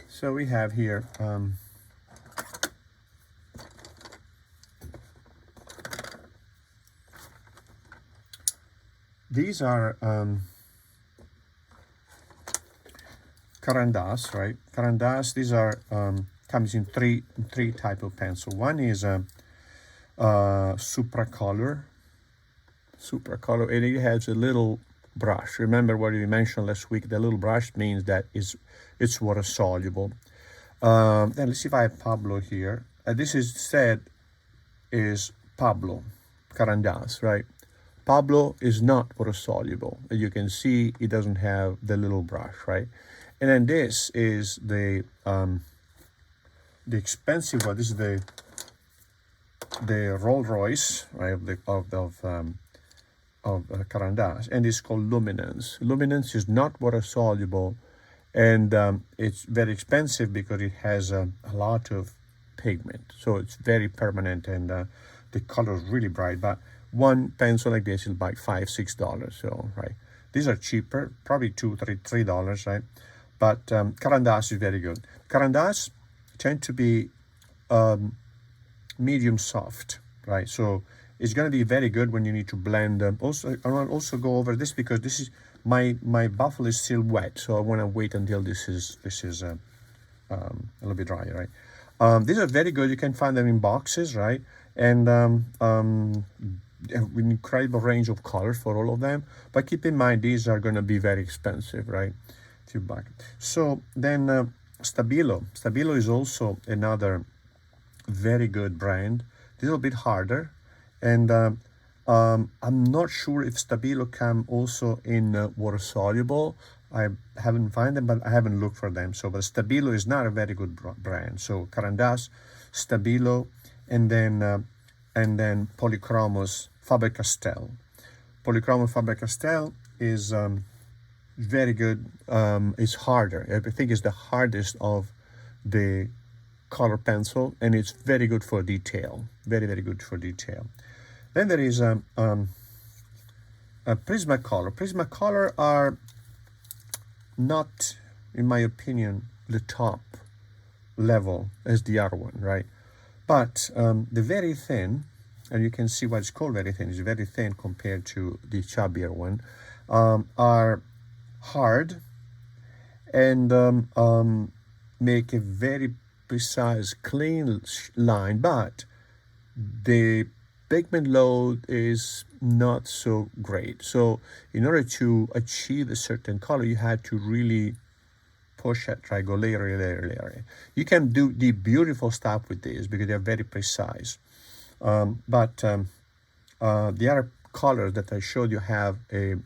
So we have here these are Caran, right? Caran, these are comes in three type of pencil. One is Supracolor, and it has a little brush. Remember what we mentioned last week? The little brush means that it's water soluble. Then let's see if I have Pablo here. This is said is Pablo Caran, right? Pablo is not water soluble. As you can see, it doesn't have the little brush, right? And then this is the expensive one. This is the Rolls Royce, right, of Caran, and it's called Luminance. Luminance is not water soluble, and it's very expensive because it has a lot of pigment, so it's very permanent, and the color is really bright. But one pencil like this is like $5-6. So right, these are cheaper, probably $2-3, right? But Caran is very good. Caran tend to be medium soft, right? So it's going to be very good when you need to blend them. Also, I want to also go over this because this is my buffle is still wet, so I want to wait until this is a little bit drier, right? These are very good. You can find them in boxes, right? And an incredible range of colors for all of them. But keep in mind, these are going to be very expensive, right? If you buy. So then Stabilo. Stabilo is also another very good brand. It's a little bit harder, and I'm not sure if Stabilo come also in water soluble. I haven't found them, but I haven't looked for them. So, but Stabilo is not a very good brand. So Caran, Stabilo, and then Polychromos, Faber-Castell. Polychromos Faber-Castell is very good. It's harder. I think it's the hardest of the color pencil, and it's very good for detail. Very, very good for detail. Then there is a Prismacolor. Prismacolor are not, in my opinion, the top level as the other one, right? But the very thin, and you can see why it's called very thin. It's very thin compared to the chubbier one. Are hard and make a very precise, clean line, but the pigment load is not so great. So in order to achieve a certain color, you had to really push it, try go layer. You can do the beautiful stuff with these because they're very precise. But the other colors that I showed you have a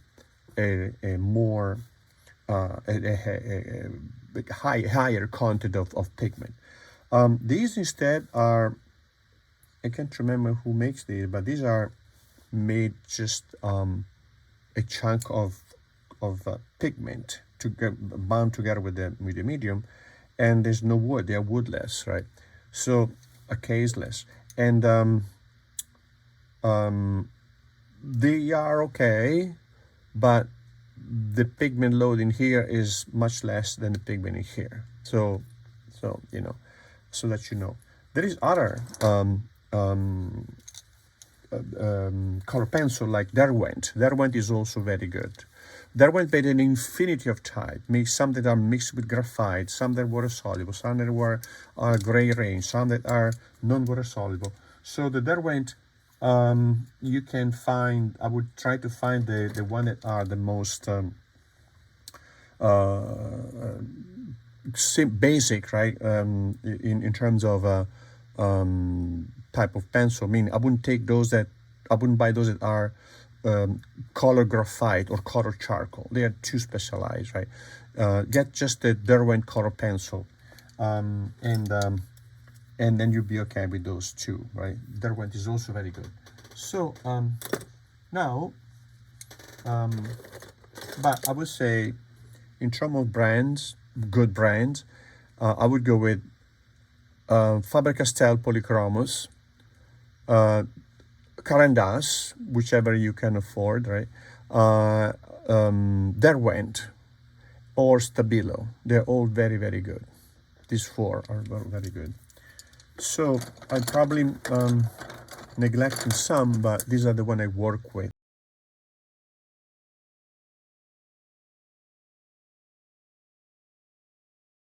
more higher content of pigment. These instead are, I can't remember who makes these, but these are made just a chunk of pigment to get bound together with the medium, and there's no wood. They are woodless, right? So caseless, and they are okay, but the pigment load in here is much less than the pigment in here. So you know, so that you know, there is other color pencil like Derwent. Derwent is also very good. Derwent made an infinity of type, makes some that are mixed with graphite, some that were soluble, some that were gray range, some that are non-water soluble. So the Derwent, you can find, I would try to find the one that are the most basic, right? In terms of type of pencil. I mean, I wouldn't buy those that are color graphite or color charcoal. They are too specialized, right? Get just the Derwent color pencil, and then you'll be okay with those two, right? Derwent is also very good. So now, but I would say, in terms of brands, good brands, I would go with Faber-Castell Polychromos, Caran, whichever you can afford, right? Derwent or Stabilo. They're all very, very good. These four are very good. So I'm probably neglecting some, but these are the one I work with.